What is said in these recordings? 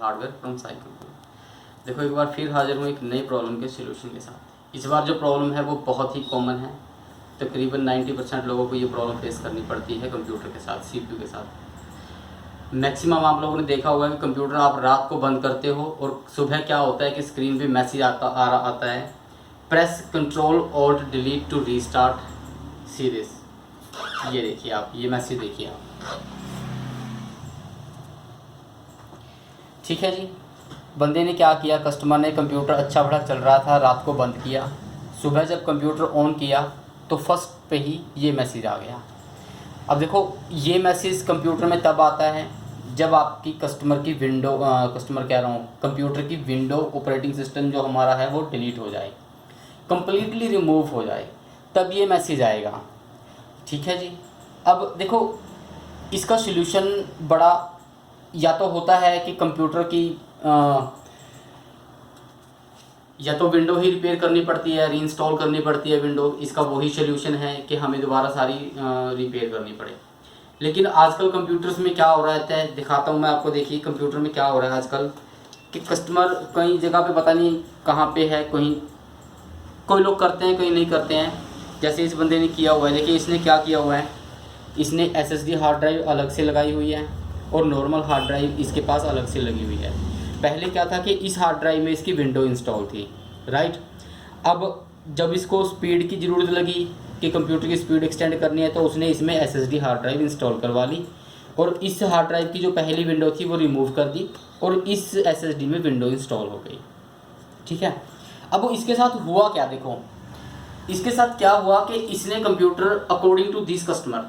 Hardware from cycle. देखो एक बार फिर हाजिर हूँ एक नई प्रॉब्लम के सॉल्यूशन के साथ। इस बार जो प्रॉब्लम है वो बहुत ही कॉमन है, तकरीबन 90% लोगों को ये प्रॉब्लम फेस करनी पड़ती है कंप्यूटर के साथ, CPU के साथ। मैक्सिमम आप लोगों ने देखा होगा कि कंप्यूटर आप रात को बंद करते हो और सुबह क्या होता है कि स्क्रीन पे मैसेज आता है, press Ctrl+Alt+Delete to restart series. ये देखिए आप, ये मैसेज देखिए आप, ठीक है जी। बंदे ने क्या किया, कस्टमर ने कंप्यूटर अच्छा बड़ा चल रहा था, रात को बंद किया, सुबह जब कंप्यूटर ऑन किया तो फर्स्ट पे ही ये मैसेज आ गया। अब देखो ये मैसेज कंप्यूटर में तब आता है जब आपकी कंप्यूटर की विंडो ऑपरेटिंग सिस्टम जो हमारा है वो डिलीट हो जाए, कंप्लीटली रिमूव हो जाए, तब ये मैसेज आएगा, ठीक है जी। अब देखो इसका सलूशन बड़ा या तो होता है कि कंप्यूटर की या तो विंडो ही रिपेयर करनी पड़ती है, रीइंस्टॉल करनी पड़ती है विंडो, इसका वही सलूशन है कि हमें दोबारा सारी रिपेयर करनी पड़े। लेकिन आजकल कंप्यूटर्स में क्या हो रहा है, दिखाता हूँ मैं आपको। देखिए कंप्यूटर में क्या हो रहा है आजकल कि कस्टमर कई जगह पे पता नहीं कहाँ पे है, कोई लोग करते हैं, कोई नहीं करते हैं। जैसे इस बंदे ने किया हुआ है, देखिए इसने क्या किया हुआ है, इसने SSD हार्ड ड्राइव अलग से लगाई हुई है और नॉर्मल हार्ड ड्राइव इसके पास अलग से लगी हुई है। पहले क्या था कि इस हार्ड ड्राइव में इसकी विंडो इंस्टॉल थी, राइट। अब जब इसको स्पीड की ज़रूरत लगी कि कंप्यूटर की स्पीड एक्सटेंड करनी है तो उसने इसमें SSD हार्ड ड्राइव इंस्टॉल करवा ली और इस हार्ड ड्राइव की जो पहली विंडो थी वो रिमूव कर दी और इस SSD में विंडो इंस्टॉल हो गई, ठीक है। अब इसके साथ हुआ क्या, देखो इसके साथ क्या हुआ कि इसने computer according to this customer,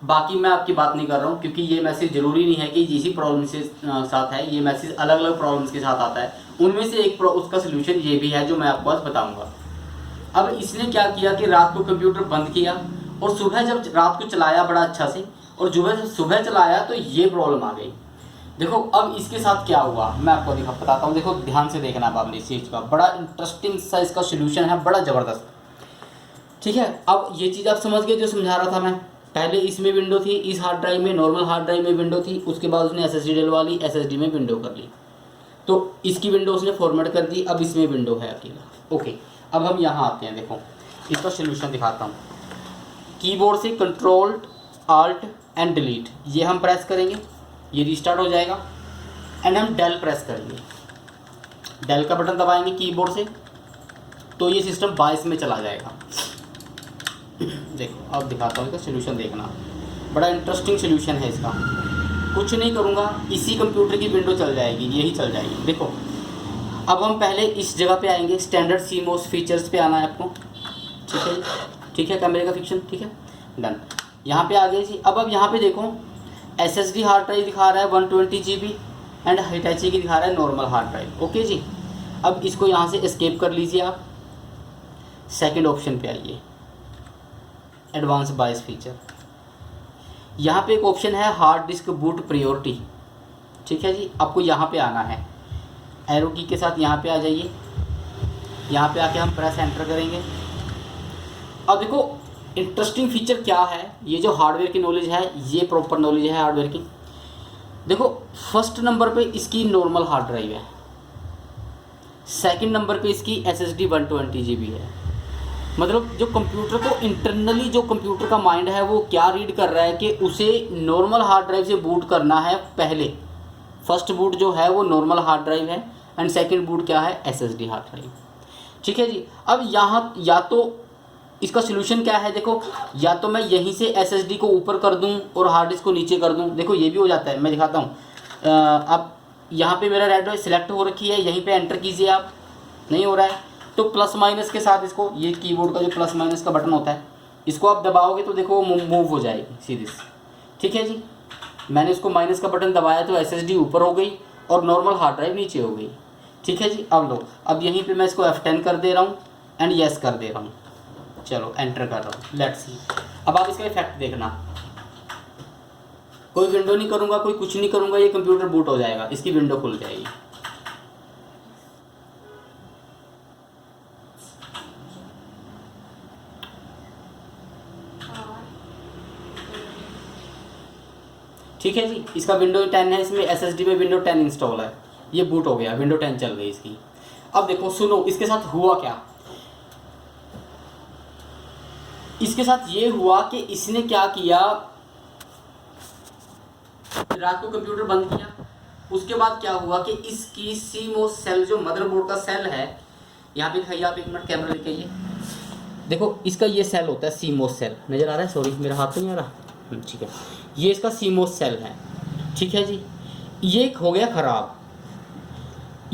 बाकी मैं आपकी बात नहीं कर रहा हूँ क्योंकि ये मैसेज ज़रूरी नहीं है कि इसी प्रॉब्लम से साथ है, ये मैसेज अलग अलग प्रॉब्लम्स के साथ आता है। उनमें से एक उसका सलूशन ये भी है जो मैं आपको आज बताऊँगा। अब इसने क्या किया कि रात को कंप्यूटर बंद किया और सुबह जब रात को चलाया बड़ा अच्छा से और सुबह चलाया तो ये प्रॉब्लम आ गई। देखो अब इसके साथ क्या हुआ मैं आपको बताता हूँ। देखो ध्यान से देखना आपने इस चीज़ का, बड़ा इंटरेस्टिंग सा इसका सलूशन है, बड़ा ज़बरदस्त, ठीक है। अब ये चीज़ आप समझ गए जो समझा रहा था मैं। पहले इसमें विंडो थी, इस हार्ड ड्राइव में, नॉर्मल हार्ड ड्राइव में विंडो थी, उसके बाद उसने SSD डलवा ली, SSD में विंडो कर ली, तो इसकी विंडो उसने फॉर्मेट कर दी, अब इसमें विंडो है अकेला। ओके, अब हम यहाँ आते हैं, देखो इसका सलूशन दिखाता हूँ। कीबोर्ड से Ctrl+Alt+Delete ये हम प्रेस करेंगे, ये रीस्टार्ट हो जाएगा। एंड हम डेल प्रेस करेंगे, डेल का बटन दबाएंगे कीबोर्ड से तो ये सिस्टम 22 में चला जाएगा। देखो अब दिखाता हूँ इसका सलूशन, देखना बड़ा इंटरेस्टिंग सलूशन है इसका। कुछ नहीं करूँगा, इसी कंप्यूटर की विंडो चल जाएगी, यही चल जाएगी। देखो अब हम पहले इस जगह पे आएंगे, स्टैंडर्ड CMOS फीचर्स पे आना है आपको, ठीक है, ठीक है, कैमरे का फिक्शन, ठीक है, डन। यहाँ पे आ गए जी। अब यहाँ पे देखो SSD हार्ड ड्राइव दिखा रहा है 120 GB एंड हिटाची की दिखा रहा है नॉर्मल हार्ड ड्राइव। ओके जी, अब इसको यहाँ से एस्केप कर लीजिए आप, सेकंड ऑप्शन पे आइए, एडवांस बायस फीचर। यहाँ पे एक ऑप्शन है हार्ड डिस्क बूट प्रायोरिटी, ठीक है जी। आपको यहाँ पे आना है, एरो की के साथ यहाँ पे आ जाइए, यहाँ पे आके हम प्रेस एंटर करेंगे। अब देखो इंटरेस्टिंग फीचर क्या है, ये जो हार्डवेयर की नॉलेज है ये प्रॉपर नॉलेज है हार्डवेयर की। देखो फर्स्ट नंबर पे इसकी नॉर्मल हार्ड ड्राइव है, सेकंड नंबर पे इसकी SSD 120 GB है। मतलब जो कंप्यूटर को इंटरनली जो कंप्यूटर का माइंड है वो क्या रीड कर रहा है कि उसे नॉर्मल हार्ड ड्राइव से बूट करना है पहले। फर्स्ट बूट जो है वो नॉर्मल हार्ड ड्राइव है एंड सेकंड बूट क्या है, SSD हार्ड ड्राइव, ठीक है जी। अब यहाँ या तो इसका सलूशन क्या है, देखो या तो मैं यहीं से SSD को ऊपर कर दूं और हार्ड डिस्क को नीचे कर दूं, देखो ये भी हो जाता है, मैं दिखाता हूँ। अब यहाँ पे मेरा रेड सिलेक्ट हो रखी है, यहीं पे एंटर कीजिए आप, नहीं हो रहा है तो प्लस माइनस के साथ इसको, ये कीबोर्ड का जो प्लस माइनस का बटन होता है इसको आप दबाओगे तो देखो वो मूव हो जाएगी सीधी, ठीक है जी। मैंने इसको माइनस का बटन दबाया तो SSD ऊपर हो गई और नॉर्मल हार्ड ड्राइव नीचे हो गई, ठीक है जी। अब लो, अब यहीं पे मैं इसको F10 कर दे रहा हूँ एंड येस कर दे रहा हूँ, चलो एंटर कर रहा हूँ, लेट्स सी। अब आप इसका इफेक्ट देखना, कोई विंडो नहीं करूँगा, कोई कुछ नहीं करूँगा, ये कंप्यूटर बूट हो जाएगा, इसकी विंडो खुल जाएगी। ठीक है जी, इसका विंडो 10 है, इसमें SSD में विंडो 10 इंस्टॉल है, ये बूट हो गया, विंडो 10 चल गई इसकी। अब देखो सुनो इसके साथ हुआ क्या। इसके साथ ये हुआ कि इसने क्या किया, रात को कंप्यूटर बंद किया, उसके बाद क्या हुआ कि इसकी सीमोस सेल, जो मदरबोर्ड का सेल है, यहाँ पे दिखाइए आप, एक मिनट कैमरा लेके आइए। देखो इसका ये सेल होता है सीमोस सेल, नज़र आ रहा है, सॉरी मेरा हाथ तो नहीं आ रहा, ठीक है, ये इसका सीमोस सेल है, ठीक है जी। ये हो गया ख़राब।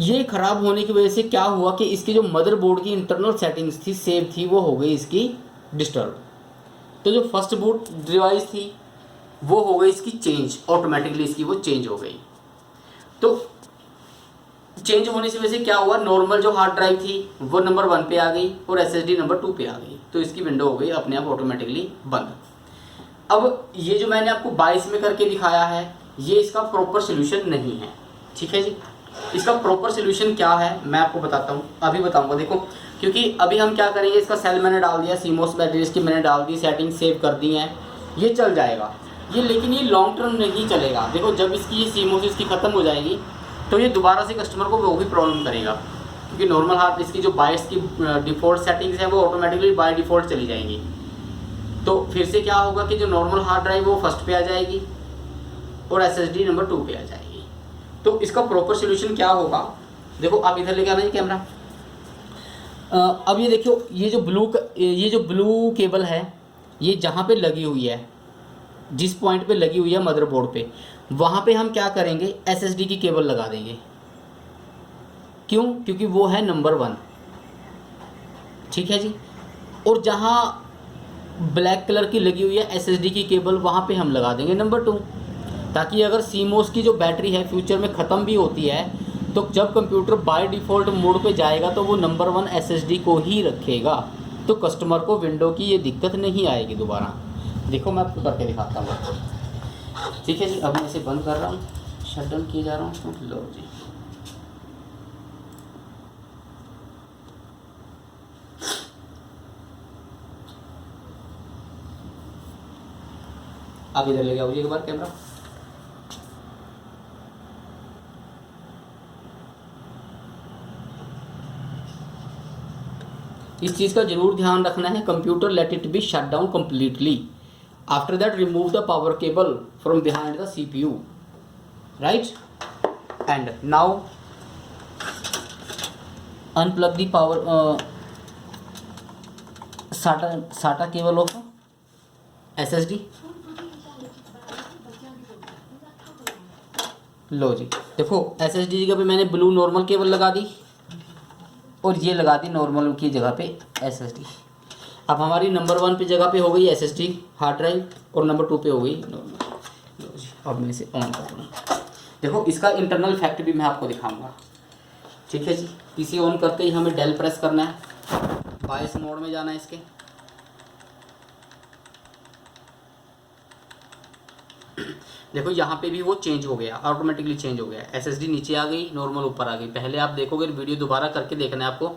ये ख़राब होने की वजह से क्या हुआ कि इसकी जो मदरबोर्ड की इंटरनल सेटिंग्स थी, सेव थी, वो हो गई इसकी डिस्टर्ब। तो जो फर्स्ट बूट डिवाइस थी वो हो गई इसकी चेंज, ऑटोमेटिकली इसकी वो चेंज हो गई। तो चेंज होने की वजह से क्या हुआ, नॉर्मल जो हार्ड ड्राइव थी वो नंबर 1 पे आ गई और एसएसडी नंबर 2 पे आ गई, तो इसकी विंडो हो गई अपने आप ऑटोमेटिकली बंद। अब ये जो मैंने आपको 22 में करके दिखाया है, ये इसका प्रॉपर सोल्यूशन नहीं है, ठीक है जी। इसका प्रॉपर सोल्यूशन क्या है मैं आपको बताता हूँ, अभी बताऊँगा। देखो क्योंकि अभी हम क्या करेंगे, इसका सेल मैंने डाल दिया, सीमोस बैटरीज की मैंने डाल दी, सेटिंग सेव कर दी हैं, ये चल जाएगा ये, लेकिन ये लॉन्ग टर्म नहीं चलेगा। देखो जब इसकी ये सीमोस इसकी ख़त्म हो जाएगी तो ये दोबारा से कस्टमर को वो भी प्रॉब्लम करेगा, क्योंकि नॉर्मल हार्ड इसकी जो बाइट्स की डिफ़ॉल्ट सेटिंग्स है वो ऑटोमेटिकली बाय डिफ़ॉल्ट चली जाएंगी। तो फिर से क्या होगा कि जो नॉर्मल हार्ड ड्राइव वो फर्स्ट पे आ जाएगी और एसएसडी नंबर 2 पे आ जाएगी। तो इसका प्रॉपर सोल्यूशन क्या होगा, देखो आप इधर लेके आना ये कैमरा। अब ये देखो ये जो ब्लू केबल है, ये जहाँ पे लगी हुई है, जिस पॉइंट पे लगी हुई है मदरबोर्ड पे, वहाँ पे हम क्या करेंगे, एसएसडी की केबल लगा देंगे। क्यों, क्योंकि वो है नंबर 1, ठीक है जी। और जहाँ ब्लैक कलर की लगी हुई है एसएसडी की केबल, वहाँ पे हम लगा देंगे नंबर 2, ताकि अगर सीमोस की जो बैटरी है फ्यूचर में ख़त्म भी होती है तो जब कंप्यूटर बाय डिफ़ॉल्ट मोड पे जाएगा तो वो नंबर 1 एसएसडी को ही रखेगा, तो कस्टमर को विंडो की ये दिक्कत नहीं आएगी दोबारा। देखो मैं आपको करके दिखाता हूँ, ठीक है जी। अब मैं इसे बंद कर रहा हूँ, शट डाउन किए जा रहा हूँ, लो जी। आप इधर ले आओ एक बार कैमरा। इस चीज़ का जरूर ध्यान रखना है, computer let it be shut down completely. After that remove the power cable from behind the CPU, right, and now unplug the power साटा केबल ऑफ एसएसडी। लो जी, देखो एसएसडी की जगह पे मैंने ब्लू नॉर्मल केबल लगा दी और ये लगा दी नॉर्मल की जगह पे एसएसडी। अब हमारी नंबर 1 पे जगह पे हो गई एसएसडी हार्ड ड्राइव और नंबर 2 पे हो गई नॉर्मल। लो जी, अब मैं इसे ऑन कर दूँ। देखो इसका इंटरनल फैक्ट भी मैं आपको दिखाऊंगा, ठीक है जी। पीसी ऑन करते ही हमें डेल प्रेस करना है, बायस मोड में जाना है इसके। देखो यहाँ पे भी वो चेंज हो गया, ऑटोमेटिकली चेंज हो गया, एसएसडी नीचे आ गई, नॉर्मल ऊपर आ गई। पहले आप देखोगे, वीडियो दोबारा करके देखना है आपको,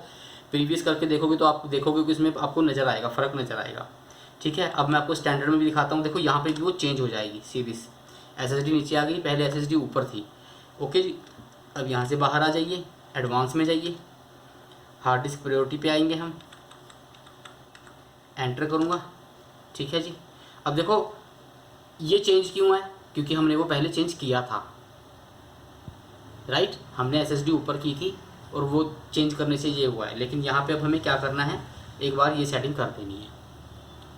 प्रीवियस करके देखोगे तो आप देखोगे कि इसमें आपको नज़र आएगा, फ़र्क नज़र आएगा, ठीक है। अब मैं आपको स्टैंडर्ड में भी दिखाता हूँ। देखो यहाँ पे भी वो चेंज हो जाएगी सीधी, एसएसडी नीचे आ गई, पहले एसएसडी ऊपर थी, ओके जी। अब यहाँ से बाहर आ जाइए, एडवांस में जाइए, हार्ड डिस्क प्रायोरिटी पे आएंगे हम, एंटर करूँगा, ठीक है जी। अब देखो ये चेंज क्यों है, क्योंकि हमने वो पहले चेंज किया था, राइट। हमने एसएसडी ऊपर की थी और वो चेंज करने से ये हुआ है। लेकिन यहाँ पे अब हमें क्या करना है, एक बार ये सेटिंग कर देनी है।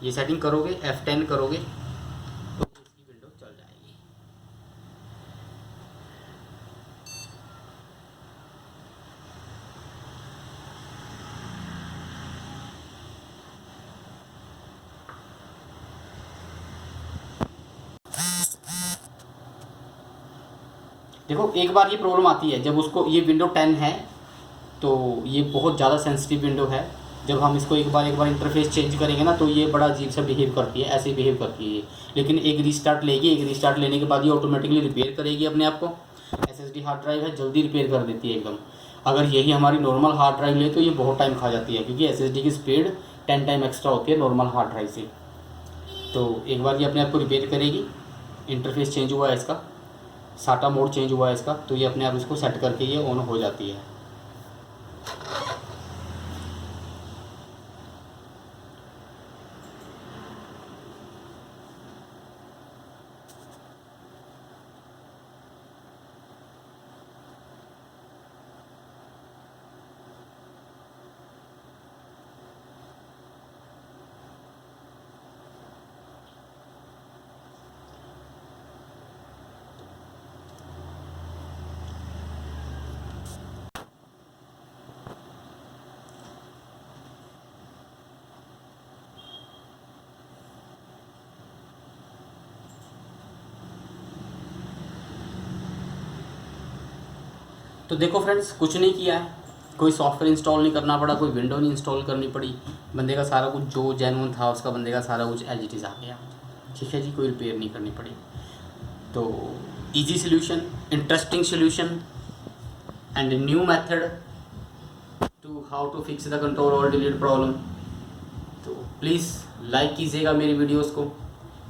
ये सेटिंग करोगे, F10 करोगे तो इसकी विंडो चल जाएगी। देखो एक बार ये प्रॉब्लम आती है जब उसको, ये विंडो 10 है तो ये बहुत ज़्यादा सेंसिटिव विंडो है। जब हम इसको एक बार इंटरफेस चेंज करेंगे ना तो ये बड़ा अजीब सा बिहेव करती है, ऐसे बिहेव करती है। लेकिन एक रीस्टार्ट लेगी, एक रीस्टार्ट लेने के बाद ये ऑटोमेटिकली रिपेयर करेगी अपने आप को। एसएसडी हार्ड ड्राइव है, जल्दी रिपेयर कर देती है एकदम। अगर यही हमारी नॉर्मल हार्ड ड्राइव ले तो ये बहुत टाइम खा जाती है, क्योंकि एसएसडी की स्पीड 10 टाइम एक्स्ट्रा होती है नॉर्मल हार्ड ड्राइव से। तो एक बार ये अपने आप को रिपेयर करेगी। इंटरफेस चेंज हुआ है इसका, साटा मोड चेंज हुआ है इसका, तो ये अपने आप इसको सेट करके ये ऑन हो जाती है। तो देखो फ्रेंड्स, कुछ नहीं किया है, कोई सॉफ्टवेयर इंस्टॉल नहीं करना पड़ा, कोई विंडो नहीं इंस्टॉल करनी पड़ी, बंदे का सारा कुछ जो जेन्युइन था उसका बंदे का सारा कुछ एज इट इज़ आ गया। ठीक है जी, कोई रिपेयर नहीं करनी पड़ी। तो easy solution, interesting solution and new method to how to fix the control और डिलीट प्रॉब्लम। तो प्लीज़ लाइक कीजिएगा मेरी वीडियोस को,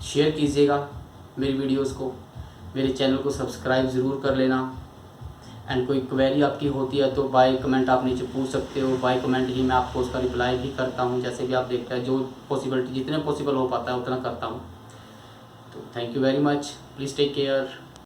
शेयर कीजिएगा मेरी वीडियोस को, मेरे चैनल को सब्सक्राइब ज़रूर कर लेना। एंड कोई क्वेरी आपकी होती है तो बाय कमेंट आप नीचे पूछ सकते हो, बाय कमेंट ही मैं आपको उसका रिप्लाई भी करता हूँ। जैसे भी आप देखते हैं, जो पॉसिबिलिटी जितने पॉसिबल हो पाता है उतना करता हूँ। तो thank you very much, please take care.